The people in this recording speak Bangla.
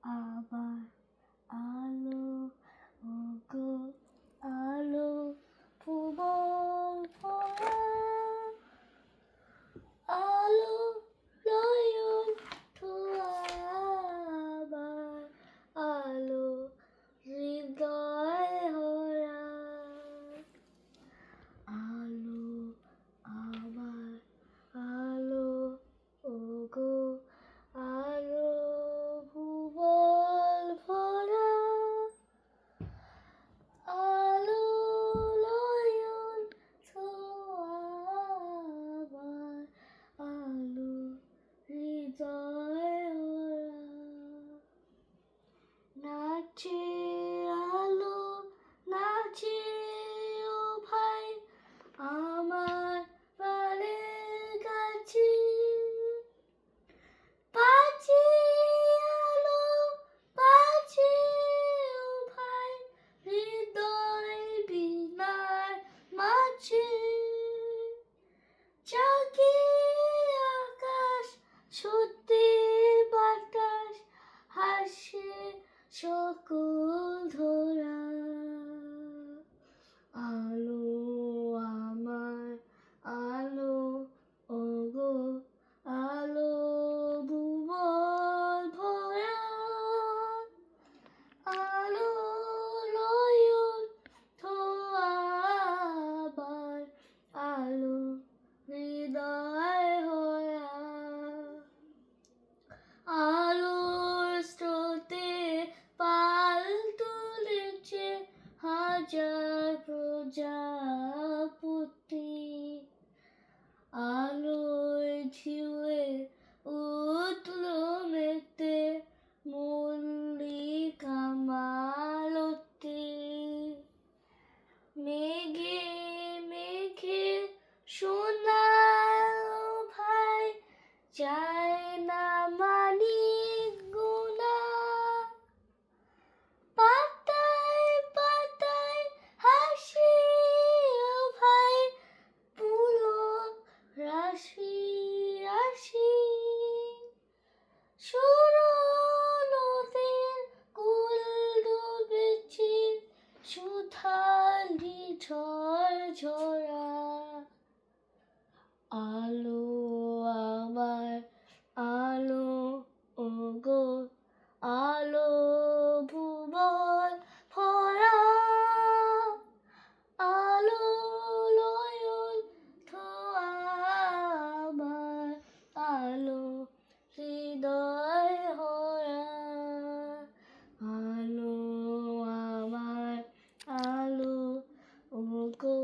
আবার আলো ওগো আলো ভুবন ভরা আলো নয়ন ধোয়া আবার আলো হৃদয় ভরা আলো আবার আলো ওগো আলো ভুবন ভরা আলো নয়ন ছোঁয়া আবার আলো হৃদয় ভরা নাচে আলো নাচে ও ভাই আমার প্রাণের কাছে বাজে আলো বাজে ও ভাই হৃদয় বীণার মাঝে জাগে আকাশ সত্যি বাতাস হাসে সকল ধরা আলো আমার আলো ওগো আলো ভুবন ভরা আলো নয়ন ধোয়া আবার আলো হৃদয় ভরা আলোর স্রোতে পাল তুলেছে হাজার প্রজাপতি আলোয় ঝিউয়ে উঠল মেতে মল্লিকা মালতী মেঘে মেঘে সোনার ভাই যায় না মানিক গোনা পাতায় পাতায় হাসি ও ভাই পুলক রাশি রাশি সরু নদীর কুল ডুবেছে সুধালি ঝড় ঝরা আলো আমার আলো ওগো আলো ভুবন ভরা আলো নয়ন ধোয়া আমার আলো হৃদয় ভরা আলো আমার আলো ওগো